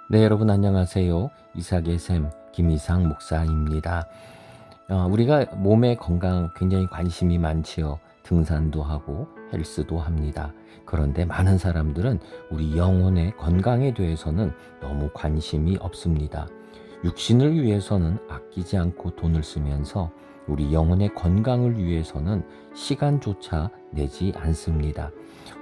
네, 여러분 안녕하세요. 이삭의 샘 김이상 목사입니다. 우리가 몸의 건강 굉장히 관심이 많지요. 등산도 하고 헬스도 합니다. 그런데 많은 사람들은 우리 영혼의 건강에 대해서는 너무 관심이 없습니다. 육신을 위해서는 아끼지 않고 돈을 쓰면서 우리 영혼의 건강을 위해서는 시간조차 내지 않습니다.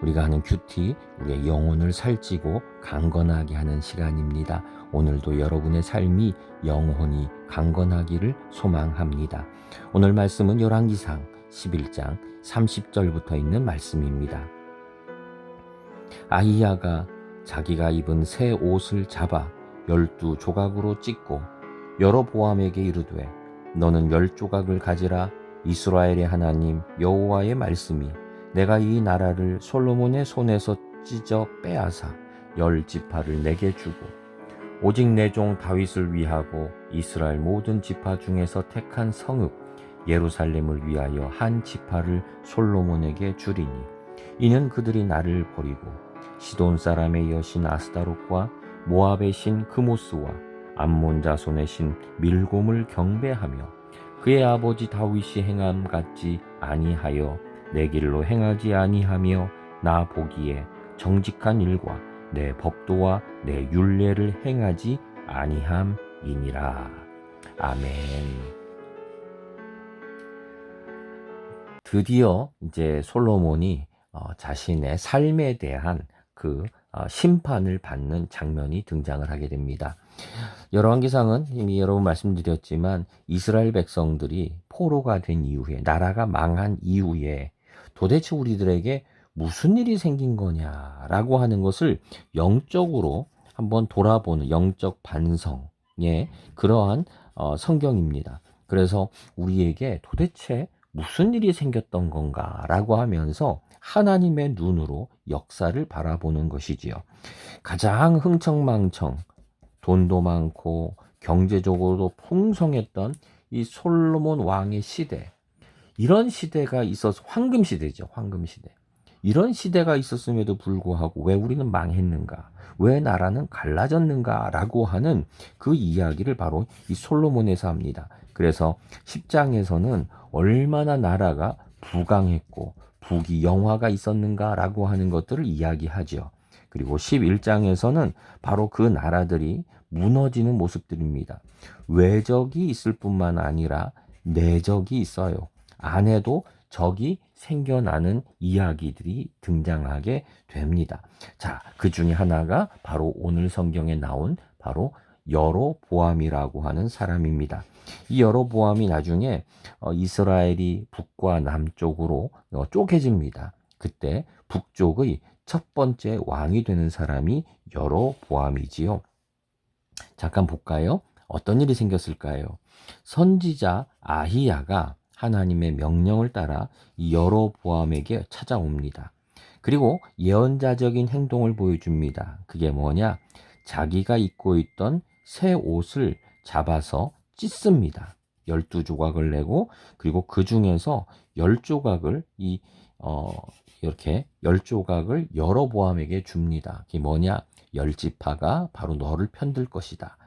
우리가 하는 큐티, 우리의 영혼을 살찌고 강건하게 하는 시간입니다. 오늘도 여러분의 삶이 영혼이 강건하기를 소망합니다. 오늘 말씀은 열왕기상 11장 30절부터 있는 말씀입니다. 아히야가 자기가 입은 새 옷을 잡아 12조각으로 찢고 여로보암에게 이르되 너는 10조각을 가지라. 이스라엘의 하나님 여호와의 말씀이 내가 이 나라를 솔로몬의 손에서 찢어 빼앗아 10지파를 내게 주고 오직 내 종 다윗을 위하고 이스라엘 모든 지파 중에서 택한 성읍 예루살렘을 위하여 한 지파를 솔로몬에게 주리니 이는 그들이 나를 버리고 시돈 사람의 여신 아스다롯과 모압의 신 그모스와 암몬 자손의 신 밀곰을 경배하며 그의 아버지 다윗이 행함 같지 아니하여 내 길로 행하지 아니하며 나 보기에 정직한 일과 내 법도와 내 율례를 행하지 아니함이니라. 아멘. 드디어 이제 솔로몬이 자신의 삶에 대한 그 심판을 받는 장면이 등장을 하게 됩니다. 열왕기상은 이미 여러 번 말씀드렸지만 이스라엘 백성들이 포로가 된 이후에 나라가 망한 이후에 도대체 우리들에게 무슨 일이 생긴 거냐라고 하는 것을 영적으로 한번 돌아보는 영적 반성의 그러한 성경입니다. 그래서 우리에게 도대체 무슨 일이 생겼던 건가라고 하면서 하나님의 눈으로 역사를 바라보는 것이지요. 가장 흥청망청 돈도 많고 경제적으로도 풍성했던 이 솔로몬 왕의 시대, 이런 시대가 있어서 황금 시대죠. 황금 시대. 이런 시대가 있었음에도 불구하고 왜 우리는 망했는가? 왜 나라는 갈라졌는가? 라고 하는 그 이야기를 바로 이 솔로몬에서 합니다. 그래서 10장에서는 얼마나 나라가 부강했고 부귀 영화가 있었는가라고 하는 것들을 이야기하죠. 그리고 11장에서는 바로 그 나라들이 무너지는 모습들입니다. 외적이 있을 뿐만 아니라 내적이 있어요. 안에도 적이 생겨나는 이야기들이 등장하게 됩니다. 자, 그 중에 하나가 바로 오늘 성경에 나온 바로 여로보암이라고 하는 사람입니다. 이 여로보암이 나중에 이스라엘이 북과 남쪽으로 쪼개집니다. 그때 북쪽의 첫 번째 왕이 되는 사람이 여로보암이지요. 잠깐 볼까요? 어떤 일이 생겼을까요? 선지자 아히야가 하나님의 명령을 따라 여로보암에게 찾아옵니다. 그리고 예언자적인 행동을 보여줍니다. 그게 뭐냐? 자기가 입고 있던 새 옷을 잡아서 찢습니다. 12조각을 내고 그리고 그 중에서 10조각을 이렇게 10조각을 여로보암에게 줍니다. 그게 뭐냐? 10지파가 바로 너를 편들 것이다.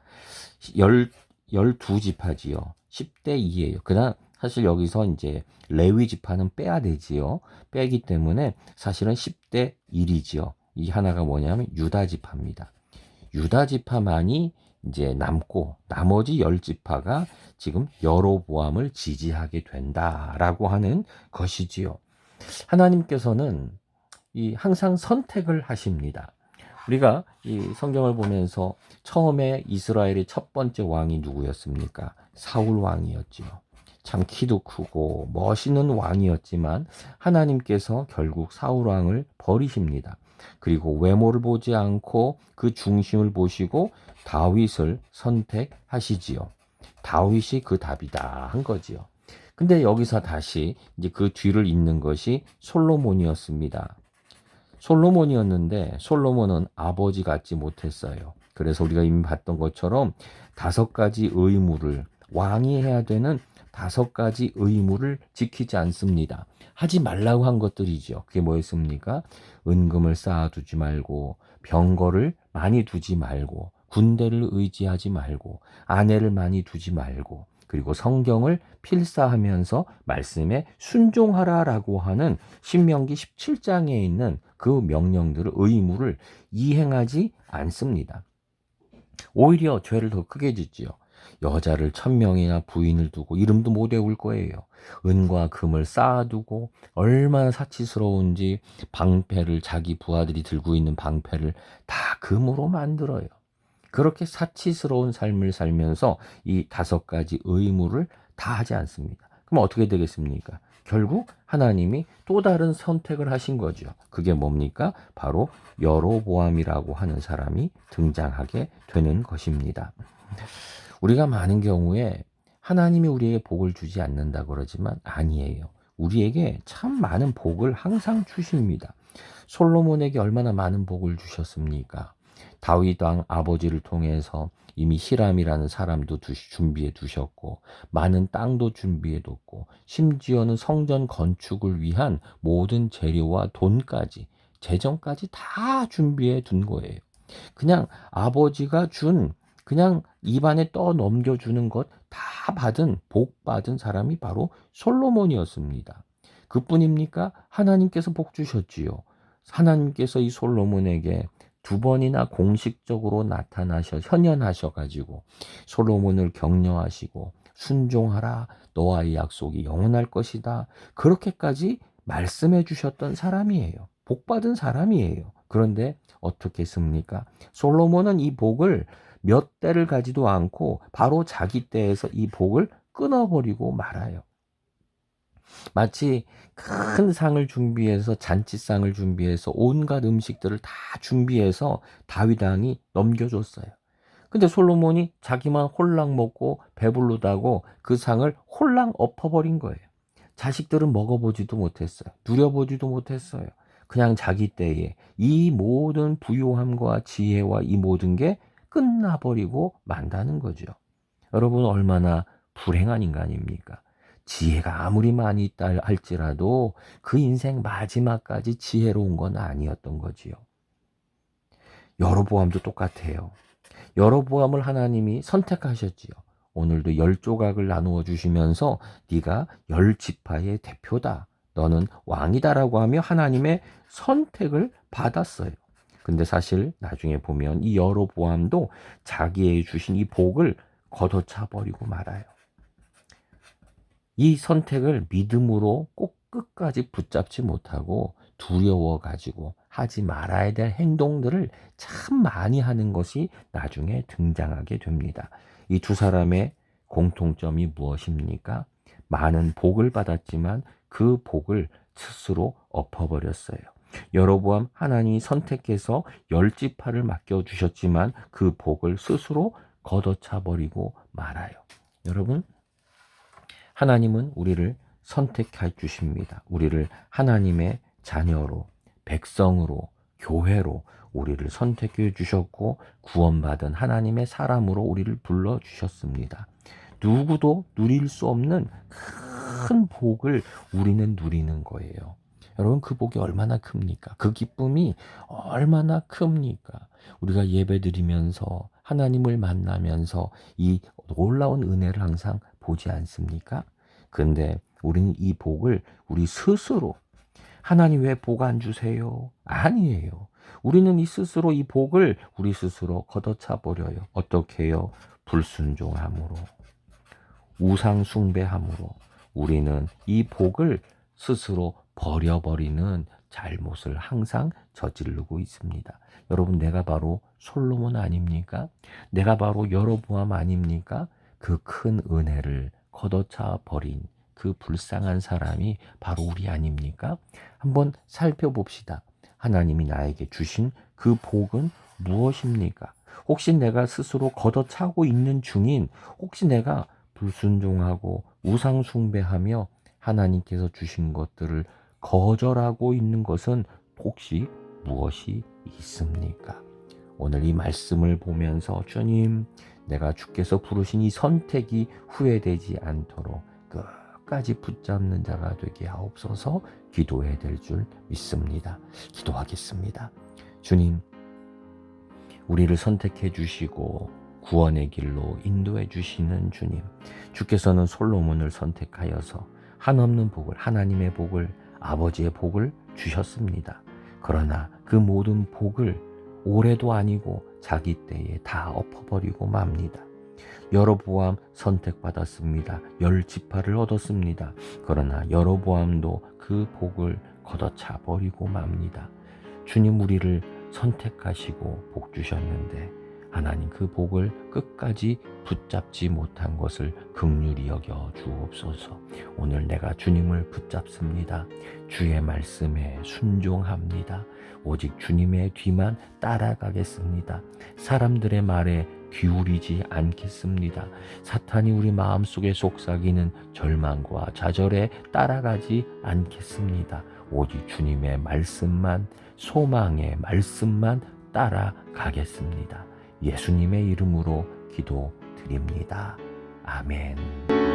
12지파지요. 10대 2예요. 그다음 사실 여기서 이제 레위 지파는 빼야 되지요. 빼기 때문에 사실은 10대 1이지요. 이 하나가 뭐냐면 유다 지파입니다. 유다 지파만이 이제 남고 나머지 10지파가 지금 여로보암을 지지하게 된다라고 하는 것이지요. 하나님께서는 항상 선택을 하십니다. 우리가 이 성경을 보면서 처음에 이스라엘의 첫 번째 왕이 누구였습니까? 사울 왕이었지요. 참 키도 크고 멋있는 왕이었지만 하나님께서 결국 사울 왕을 버리십니다. 그리고 외모를 보지 않고 그 중심을 보시고 다윗을 선택하시지요. 다윗이 그 답이다 한 거지요. 근데 여기서 다시 이제 그 뒤를 잇는 것이 솔로몬이었습니다. 솔로몬이었는데 솔로몬은 아버지 같지 못했어요. 그래서 우리가 이미 봤던 것처럼 5가지 의무를 왕이 해야 되는 5가지 의무를 지키지 않습니다. 하지 말라고 한 것들이죠. 그게 뭐였습니까? 은금을 쌓아두지 말고 병거를 많이 두지 말고 군대를 의지하지 말고 아내를 많이 두지 말고 그리고 성경을 필사하면서 말씀에 순종하라라고 하는 신명기 17장에 있는 그 명령들을 의무를 이행하지 않습니다. 오히려 죄를 더 크게 짓지요. 여자를 1000명이나 부인을 두고 이름도 못 외울 거예요. 은과 금을 쌓아두고 얼마나 사치스러운지 방패를 자기 부하들이 들고 있는 방패를 다 금으로 만들어요. 그렇게 사치스러운 삶을 살면서 이 5가지 의무를 다 하지 않습니다. 그럼 어떻게 되겠습니까? 결국 하나님이 또 다른 선택을 하신 거죠. 그게 뭡니까? 바로 여로보암이라고 하는 사람이 등장하게 되는 것입니다. 우리가 많은 경우에 하나님이 우리에게 복을 주지 않는다 그러지만 아니에요. 우리에게 참 많은 복을 항상 주십니다. 솔로몬에게 얼마나 많은 복을 주셨습니까? 다윗 왕 아버지를 통해서 이미 히람이라는 사람도 준비해 두셨고 많은 땅도 준비해 뒀고 심지어는 성전 건축을 위한 모든 재료와 돈까지 재정까지 다 준비해 둔 거예요. 그냥 아버지가 준 그냥 입안에 떠 넘겨주는 것 다 받은 복 받은 사람이 바로 솔로몬이었습니다. 그뿐입니까? 하나님께서 복 주셨지요. 하나님께서 이 솔로몬에게 2번이나 공식적으로 현현하셔가지고 솔로몬을 격려하시고 순종하라 너와의 약속이 영원할 것이다 그렇게까지 말씀해 주셨던 사람이에요. 복 받은 사람이에요. 그런데 어떻게 했습니까? 솔로몬은 이 복을 몇 대를 가지도 않고 바로 자기 때에서 이 복을 끊어버리고 말아요. 마치 큰 상을 준비해서 잔치상을 준비해서 온갖 음식들을 다 준비해서 다윗 왕이 넘겨줬어요. 근데 솔로몬이 자기만 홀랑 먹고 배부르다고 그 상을 홀랑 엎어버린 거예요. 자식들은 먹어보지도 못했어요. 누려보지도 못했어요. 그냥 자기 때에 이 모든 부요함과 지혜와 이 모든 게 끝나버리고 만다는 거죠. 여러분 얼마나 불행한 인간입니까? 지혜가 아무리 많이 있다 할지라도 그 인생 마지막까지 지혜로운 건 아니었던 거지요. 여로보암도 똑같아요. 여로보암을 하나님이 선택하셨지요. 오늘도 10조각을 나누어 주시면서 네가 10지파의 대표다. 너는 왕이다라고 하며 하나님의 선택을 받았어요. 근데 사실 나중에 보면 이 여로보암도 자기에게 주신 이 복을 걷어차 버리고 말아요. 이 선택을 믿음으로 꼭 끝까지 붙잡지 못하고 두려워가지고 하지 말아야 될 행동들을 참 많이 하는 것이 나중에 등장하게 됩니다. 이 2사람의 공통점이 무엇입니까? 많은 복을 받았지만 그 복을 스스로 엎어버렸어요. 여로보암 하나님이 선택해서 10지파를 맡겨주셨지만 그 복을 스스로 걷어차 버리고 말아요. 여러분 하나님은 우리를 선택해 주십니다. 우리를 하나님의 자녀로, 백성으로, 교회로 우리를 선택해 주셨고 구원받은 하나님의 사람으로 우리를 불러 주셨습니다. 누구도 누릴 수 없는 큰 복을 우리는 누리는 거예요. 여러분 그 복이 얼마나 큽니까? 그 기쁨이 얼마나 큽니까? 우리가 예배드리면서 하나님을 만나면서 이 놀라운 은혜를 항상 보지 않습니까? 근데 우리는 이 복을 우리 스스로 하나님 왜 복 안 주세요? 아니에요. 우리는 이 스스로 이 복을 우리 스스로 걷어차 버려요. 어떻게 해요? 불순종함으로 우상 숭배함으로 우리는 이 복을 스스로 버려버리는 잘못을 항상 저지르고 있습니다. 여러분 내가 바로 솔로몬 아닙니까? 내가 바로 여로보암 아닙니까? 그 큰 은혜를 걷어차 버린 그 불쌍한 사람이 바로 우리 아닙니까? 한번 살펴봅시다. 하나님이 나에게 주신 그 복은 무엇입니까? 혹시 내가 스스로 걷어차고 있는 중인 혹시 내가 불순종하고 우상 숭배하며 하나님께서 주신 것들을 거절하고 있는 것은 혹시 무엇이 있습니까? 오늘 이 말씀을 보면서 주님, 내가 주께서 부르신 이 선택이 후회되지 않도록 끝까지 붙잡는 자가 되게 하옵소서. 기도해야 될 줄 믿습니다. 기도하겠습니다. 주님, 우리를 선택해 주시고 구원의 길로 인도해 주시는 주님, 주께서는 솔로몬을 선택하여서 한없는 복을, 하나님의 복을, 아버지의 복을 주셨습니다. 그러나 그 모든 복을 올해도 아니고 자기 때에 다 엎어버리고 맙니다. 여로보암 선택받았습니다. 10지파를 얻었습니다. 그러나 여로보암도 그 복을 걷어차 버리고 맙니다. 주님 우리를 선택하시고 복 주셨는데 하나님 그 복을 끝까지 붙잡지 못한 것을 긍휼히 여겨 주옵소서. 오늘 내가 주님을 붙잡습니다. 주의 말씀에 순종합니다. 오직 주님의 뒤만 따라가겠습니다. 사람들의 말에 기울이지 않겠습니다. 사탄이 우리 마음속에 속삭이는 절망과 좌절에 따라가지 않겠습니다. 오직 주님의 말씀만, 소망의 말씀만 따라가겠습니다. 예수님의 이름으로 기도드립니다. 아멘.